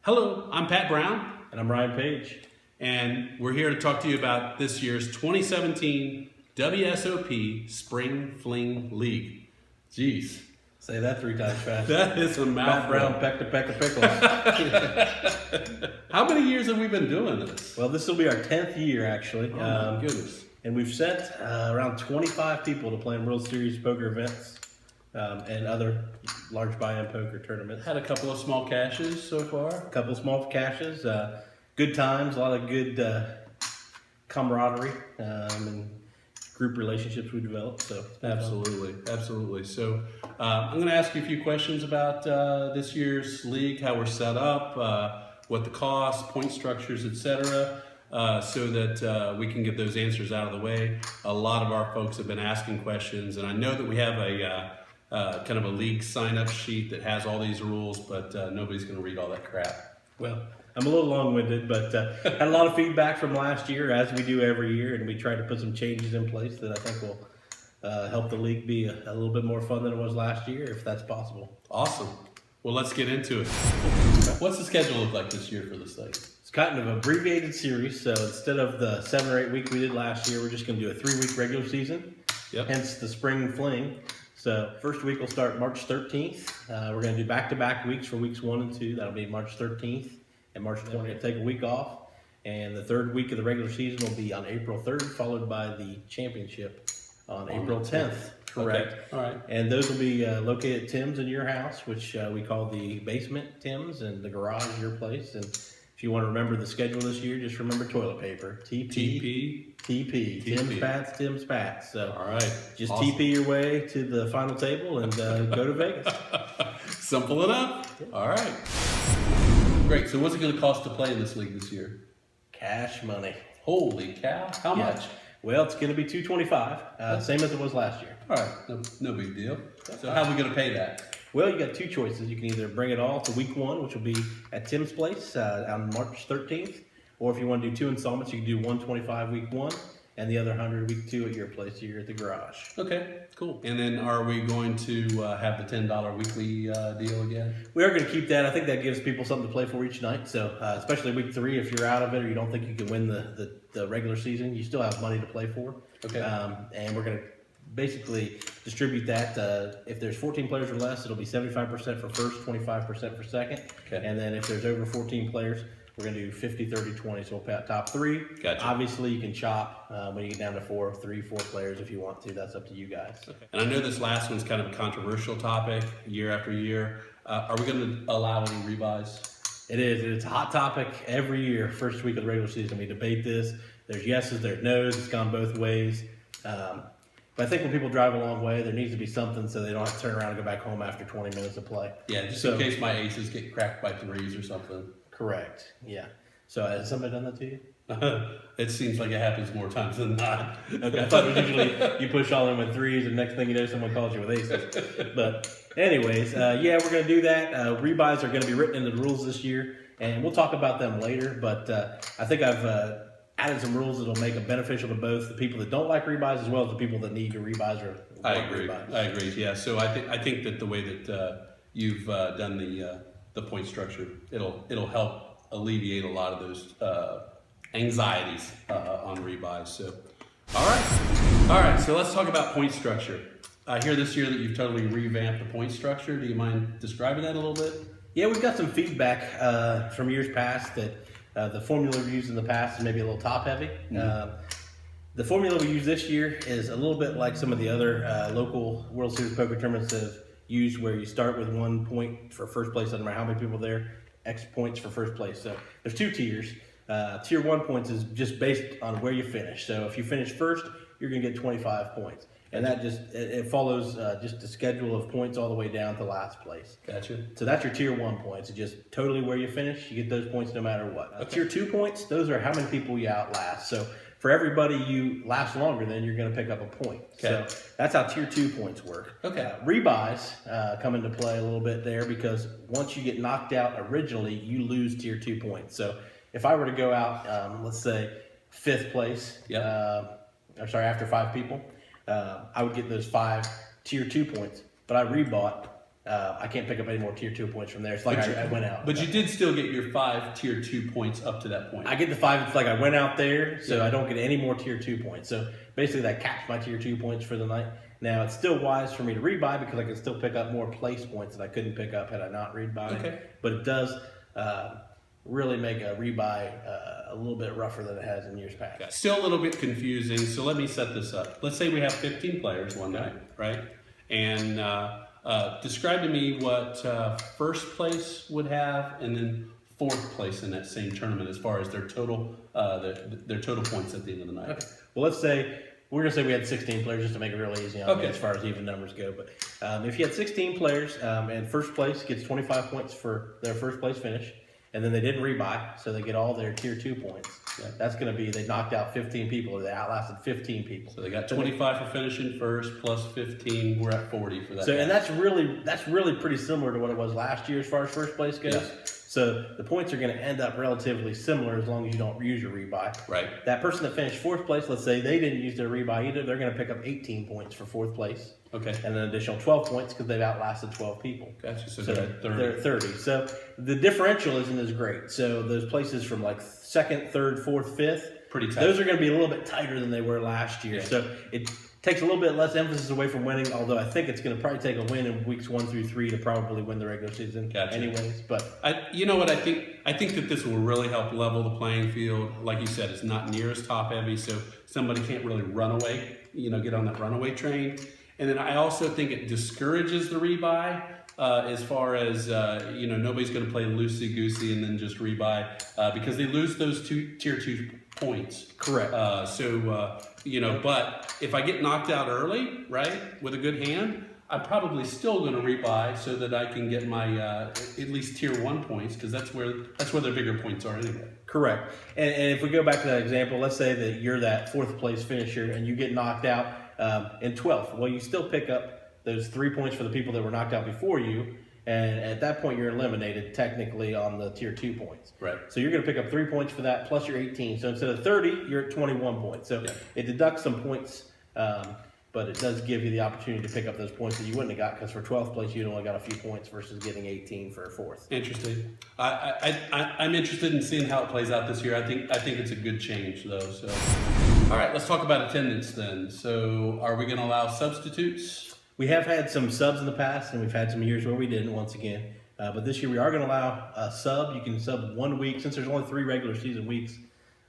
Hello, I'm Pat Brown, And I'm Ryan Page. and we're here to talk to you about this year's 2017 WSOP Spring Fling League. Jeez, Say that 3 times fast. that is a Pat mouthful. Brown, peck to peck of pickles. How many years have we been doing this? Well, this will be our 10th year, actually. Oh my goodness. And we've sent around 25 people to play in World Series poker events and other large buy-in poker tournaments. Had a couple of small cashes so far. A couple small caches, good times, a lot of good camaraderie and group relationships we developed. So Absolutely. So I'm going to ask you a few questions about this year's league, how we're set up, what the cost, point structures, etc., so that we can get those answers out of the way. A lot of our folks have been asking questions, and I know that we have a kind of a league sign-up sheet that has all these rules, but nobody's going to read all that crap. Well, I'm a little long-winded, but had a lot of feedback from last year, as we do every year, and we tried to put some changes in place that I think will help the league be a little bit more fun than it was last year, if that's possible. Awesome. Well, let's get into it. What's the schedule look like this year for this thing? It's kind of an abbreviated series, so instead of the 7 or 8 week we did last year, we're just going to do a 3-week regular season, hence the spring fling. So first week will start March 13th. We're going to do back-to-back weeks for weeks 1 and 2. That'll be March 13th and March 20th. Take a week off. And the third week of the regular season will be on April 3rd, followed by the championship on April 10th. Correct. Okay. All right. And those will be located at Tim's in your house, which we call the basement Tim's, and the garage your place. And if you want to remember the schedule this year, just remember toilet paper. TP. Tim's Pats. So All right. just Awesome. TP your way to the final table and go to Vegas. Simple enough. All right. Great. So what's it going to cost to play in this league this year? Cash money. Holy cow. How Yeah. much? Well, it's going to be $225, same as it was last year. All right. No big deal. So how are we going to pay that? Well, you got 2 choices. You can either bring it all to week 1, which will be at Tim's place on March 13th, or if you want to do 2 installments, you can do $125 week 1 and the other $100 week 2 at your place here at the garage. Okay, cool. And then are we going to have the $10 weekly deal again? We are going to keep that. I think that gives people something to play for each night. So especially week 3, if you're out of it or you don't think you can win the regular season, you still have money to play for. Okay. And we're going to basically distribute that. If there's 14 players or less, it'll be 75% for first, 25% for second. Okay. And then if there's over 14 players, we're going to do 50, 30, 20. So we'll pay out top 3. Gotcha. Obviously, you can chop when you get down to 4 players if you want to. That's up to you guys. Okay. And I know this last one's kind of a controversial topic year after year. Are we going to allow any rebuys? It is. It's a hot topic every year. First week of the regular season, we debate this. There's yeses, there's nos. It's gone both ways. But I think when people drive a long way, there needs to be something so they don't have to turn around and go back home after 20 minutes of play. Yeah, just in case my aces get cracked by 3s or something. Correct. Yeah. So has somebody done that to you? It seems like it happens more times than not. Okay. I thought it was usually you push all in with 3s, and next thing you know, someone calls you with aces. But anyways, yeah, we're going to do that. Rebuys are going to be written into the rules this year, and we'll talk about them later. But I think I've added some rules that will make them beneficial to both the people that don't like rebuys as well as the people that need to rebuys or I want agree. rebuys. I agree. Yeah. So I think that the way that you've done the point structure, it'll help alleviate a lot of those anxieties on rebuys. So, all right. So let's talk about point structure. I hear this year that you've totally revamped the point structure. Do you mind describing that a little bit? Yeah, we've got some feedback from years past that the formula we've used in the past is maybe a little top heavy. The formula we use this year is a little bit like some of the other local World Series poker tournaments have used, where you start with 1 point for first place, doesn't matter how many people there, X points for first place. So there's 2 tiers. Tier 1 points is just based on where you finish. So if you finish first, you're going to get 25 points. And that just, it follows just the schedule of points all the way down to last place. Gotcha. So that's your tier 1 points. It's just totally where you finish. You get those points no matter what. Tier 2 points, those are how many people you outlast. So for everybody you last longer, then you're going to pick up a point. Okay. So that's how tier 2 points work. Okay. Rebuys come into play a little bit there, because once you get knocked out originally, you lose tier 2 points. So if I were to go out, let's say 5th place, after 5 people, I would get those 5 tier 2 points, but I rebought I can't pick up any more tier 2 points from there. It's like I went out. But you did still get your 5 tier 2 points up to that point. I get the 5. It's like I went out there, so I don't get any more tier 2 points. So basically, that caps my tier 2 points for the night. Now it's still wise for me to rebuy because I can still pick up more place points that I couldn't pick up had I not rebuy. Okay. But it does really make a rebuy a little bit rougher than it has in years past. Okay. Still a little bit confusing. So let me set this up. Let's say we have 15 players one night, right? And describe to me what first place would have, and then fourth place in that same tournament as far as their total their total points at the end of the night. Okay. Well, let's say we're gonna say we had 16 players just to make it real easy on me as far as even numbers go. But if you had 16 players and first place gets 25 points for their first place finish, and then they didn't rebuy, so they get all their tier 2 points. Yeah. That's going to be, they knocked out 15 people, or they outlasted 15 people. So they got 25 for finishing first, plus 15. We're at 40 for that. So, and that's really pretty similar to what it was last year as far as first place goes. Yeah. So the points are going to end up relatively similar as long as you don't use your rebuy. Right. That person that finished fourth place, let's say they didn't use their rebuy either, they're going to pick up 18 points for fourth place. Okay. And an additional 12 points because they've outlasted 12 people. Gotcha. So they're at 30. They're at 30. So the differential isn't as great. So those places from like second, third, fourth, fifth, pretty tight. Those are going to be a little bit tighter than they were last year. Yeah. So it takes a little bit less emphasis away from winning, although I think it's going to probably take a win in weeks 1 through 3 to probably win the regular season anyways. But you know what, I think that this will really help level the playing field. Like you said, it's not near as top heavy, so somebody can't really run away, get on that runaway train. And then I also think it discourages the rebuy as far as, nobody's going to play loosey-goosey and then just rebuy because they lose those tier 2 points. Correct. But if I get knocked out early, right, with a good hand, I'm probably still going to rebuy so that I can get my at least tier 1 points because that's where their bigger points are anyway. Correct. And if we go back to that example, let's say that you're that fourth place finisher and you get knocked out in 12th. Well, you still pick up those 3 points for the people that were knocked out before you. And at that point, you're eliminated technically on the tier 2 points. Right. So you're going to pick up 3 points for that plus your 18. So instead of 30, you're at 21 points. So it deducts some points, but it does give you the opportunity to pick up those points that you wouldn't have got because for 12th place, you'd only got a few points versus getting 18 for 4th. Interesting. I'm interested in seeing how it plays out this year. I think it's a good change though. So, all right, let's talk about attendance then. So, are we going to allow substitutes? We have had some subs in the past, and we've had some years where we didn't once again. But this year we are going to allow a sub. You can sub 1 week. Since there's only 3 regular season weeks,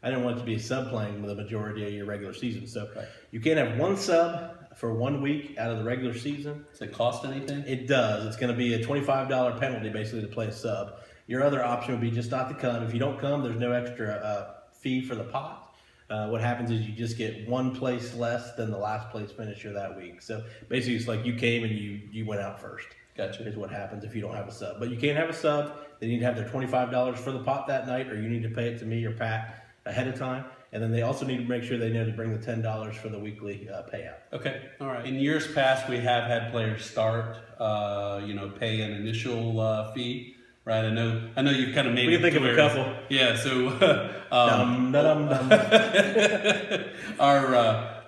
I didn't want it to be a sub playing with the majority of your regular season. So you can have 1 sub for 1 week out of the regular season. Does it cost anything? It does. It's going to be a $25 penalty basically to play a sub. Your other option would be just not to come. If you don't come, there's no extra fee for the pot. What happens is you just get 1 place less than the last place finisher that week. So basically it's like you came and you went out first. Gotcha. Is what happens if you don't have a sub. But you can't have a sub. They need to have their $25 for the pot that night, or you need to pay it to me or Pat ahead of time. And then they also need to make sure they know to bring the $10 for the weekly payout. Okay, all right. In years past, we have had players start, pay an initial fee. Right, I know you've kind of made. We can think of a couple. Yeah, so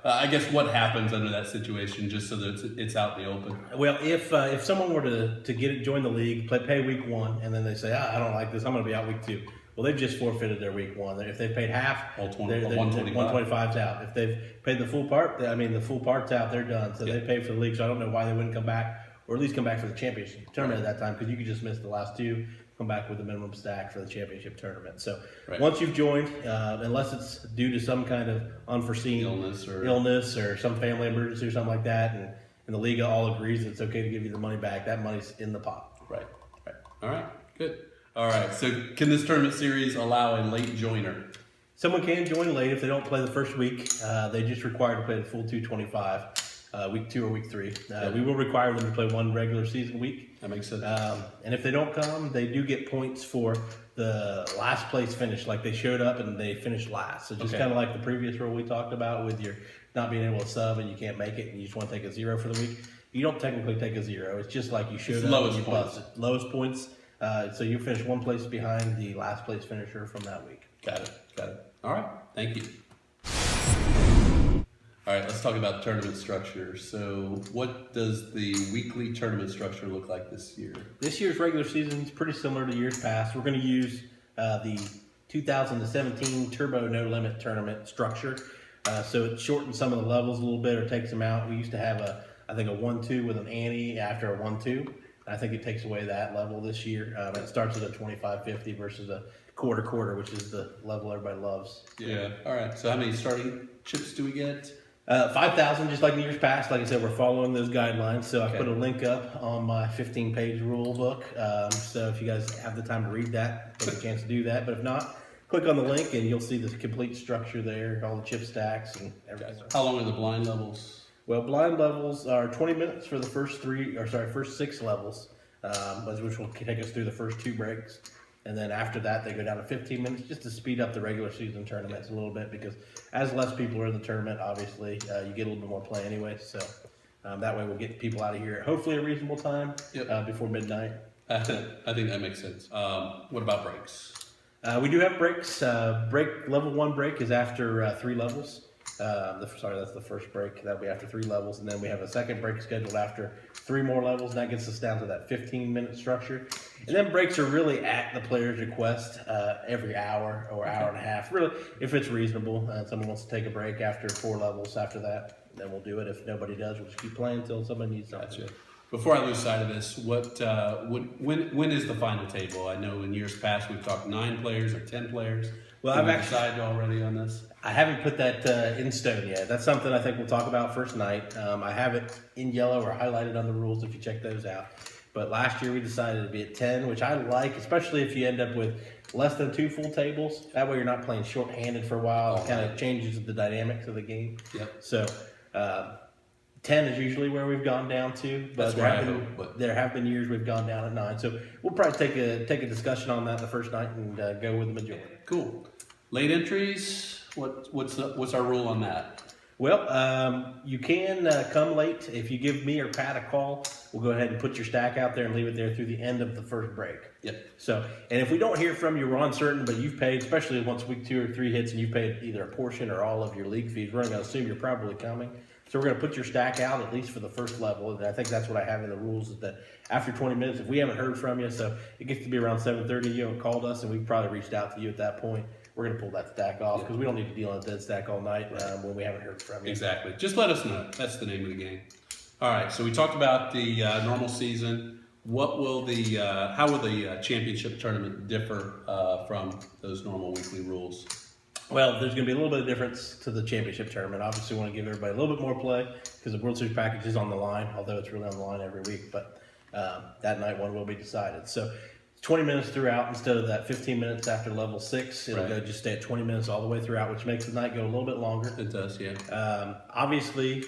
I guess what happens under that situation, just so that it's out in the open. Well, if someone were to join the league, pay week 1, and then they say, I don't like this, I'm going to be out week 2. Well, they've just forfeited their week 1. If they've paid half, 125's out. If they've paid the full part, the full part's out. They're done. So they paid for the league. So I don't know why they wouldn't come back. Or at least come back for the championship tournament at that time, because you could just miss the last 2, come back with the minimum stack for the championship tournament. So once you've joined, unless it's due to some kind of unforeseen illness or some family emergency or something like that, and the league all agrees that it's okay to give you the money back, that money's in the pot. Right. All right, good. All right, so can this tournament series allow a late joiner? Someone can join late if they don't play the first week. They just require to play the full 225. Week 2 or week 3. We will require them to play 1 regular season week. That makes sense. And if they don't come, they do get points for the last place finish, like they showed up and they finished last. So just kind of like the previous rule we talked about with your not being able to sub and you can't make it and you just want to take a 0 for the week. You don't technically take a 0. It's just like you showed up and you busted. Lowest points. So you finish 1 place behind the last place finisher from that week. Got it. All right. Thank you. All right, let's talk about tournament structure. So what does the weekly tournament structure look like this year? This year's regular season is pretty similar to years past. We're going to use the 2017 Turbo No Limit tournament structure. So it shortens some of the levels a little bit or takes them out. We used to have I think a 1-2 with an ante after a 1-2. I think it takes away that level this year. It starts at a 25-50 versus a quarter, which is the level everybody loves. Yeah. All right. So how many starting chips do we get? 5,000, just like in years past. Like I said, we're following those guidelines. So I Okay. put a link up on my 15-page rule book. So if you guys have the time to read that, take a chance to do that. But if not, click on the link and you'll see the complete structure there, all the chip stacks and everything. How long are the blind levels? Well, blind levels are 20 minutes for the first first 6 levels, which will take us through the first 2 breaks. And then after that, they go down to 15 minutes just to speed up the regular season tournaments a little bit, because as less people are in the tournament, obviously, you get a little bit more play anyway. So that way we'll get people out of here at hopefully a reasonable time before midnight. I think that makes sense. What about breaks? We do have breaks. Level 1 break is after 3 levels. That's the first break. That'll be after 3 levels, and then we have a second break scheduled after 3 more levels, and that gets us down to that 15-minute structure. And then breaks are really at the player's request, every hour or hour and a half, really, if it's reasonable. Someone wants to take a break after 4 levels after that, then we'll do it. If nobody does, we'll just keep playing until somebody needs something. Gotcha. Before I lose sight of this, when is the final table? I know in years past we've talked 9 players or 10 players. Well, Have I've we actually decided already on this? I haven't put that in stone yet. That's something I think we'll talk about first night. I have it in yellow or highlighted on the rules if you check those out. But last year we decided to be at 10, which I like, especially if you end up with less than 2 full tables. That way you're not playing short-handed for a while. It kind of changes the dynamics of the game. Yep. So 10 is usually where we've gone down to, but That's where I hope, but- there have been years we've gone down at 9. So we'll probably take a discussion on that the first night and go with the majority. Cool. Late entries. What's our rule on that? Well, you can come late. If you give me or Pat a call, we'll go ahead and put your stack out there and leave it there through the end of the first break. Yep. So, and if we don't hear from you, we're uncertain, but you've paid, especially once week 2 or 3 hits and you've paid either a portion or all of your league fees, we're going to assume you're probably coming. So we're going to put your stack out at least for the first level. And I think that's what I have in the rules, is that after 20 minutes, if we haven't heard from you, so it gets to be around 7:30, you haven't called us and we've probably reached out to you at that point, we're going to pull that stack off, because we don't need to deal on a dead stack all night when we haven't heard from you. Exactly. Just let us know. That's the name of the game. All right. So we talked about the normal season. What will how will the championship tournament differ from those normal weekly rules? Well, there's going to be a little bit of difference to the championship tournament. Obviously, we want to give everybody a little bit more play because the World Series package is on the line, although it's really on the line every week. But that night one will be decided. So 20 minutes throughout instead of that 15 minutes after level 6. It'll go just stay at 20 minutes all the way throughout, which makes the night go a little bit longer. It does, yeah. Obviously,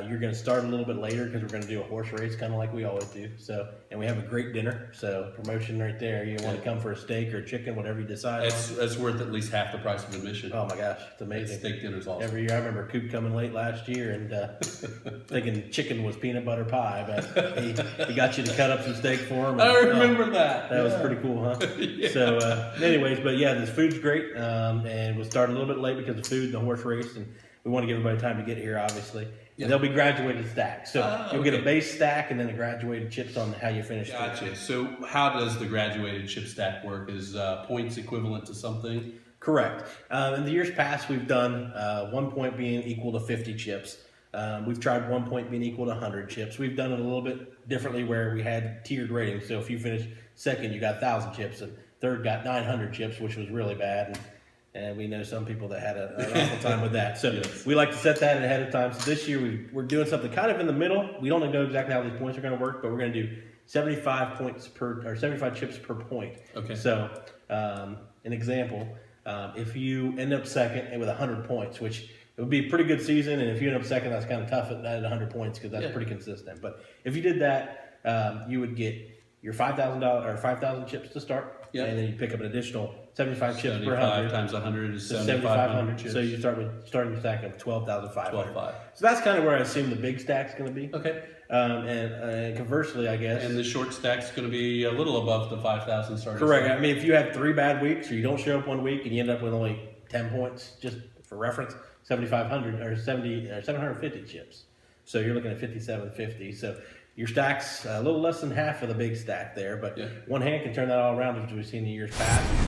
you're going to start a little bit later because we're going to do a horse race, kind of like we always do. So, and we have a great dinner. So promotion right there. You want to come for a steak or chicken, whatever you decide. That's worth at least half the price of admission. Oh my gosh, it's amazing. Steak dinner's awesome. Every year, I remember Coop coming late last year and thinking chicken was peanut butter pie, but he got you to cut up some steak for him. And, I remember that. That was pretty cool, huh? Yeah. So, anyways, but yeah, this food's great, and we'll start a little bit late because of food and the horse race, and we want to give everybody time to get here, obviously. Yeah. And they'll be graduated stacks, so you'll get okay. a base stack and then a graduated chips on how you finish. Gotcha. So how does the graduated chip stack work? Is points equivalent to something? Correct. In the years past, we've done 1 point being equal to 50 chips. We've tried 1 point being equal to 100 chips. We've done it a little bit differently where we had tiered ratings. So if you finished second, you got 1,000 chips, and third got 900 chips, which was really bad. And we know some people that had an awful time with that. So we like to set that ahead of time. So this year we're doing something kind of in the middle. We don't know exactly how these points are going to work, but we're going to do 75 chips per point. Okay. So an example, if you end up second and with 100 points, which it would be a pretty good season, and if you end up second, that's kind of tough at 100 points because that's pretty consistent. But if you did that, you would get your $5,000 or 5,000 chips to start, and then you pick up an additional 75 chips per 100 times 100 is 7,500 chips. So you starting your stack of 12,500. 12,500. So that's kind of where I assume the big stack's going to be. Okay. And conversely, I guess. And the short stack's going to be a little above the 5,000 starting. Correct. stack. I mean, if you have 3 bad weeks or you don't show up one week and you end up with only 10 points, just for reference, 7,500 or 70 or 750 chips. So you're looking at 5,750. So your stack's a little less than half of the big stack there, but Yeah. one hand can turn that all around, as we've seen in years past.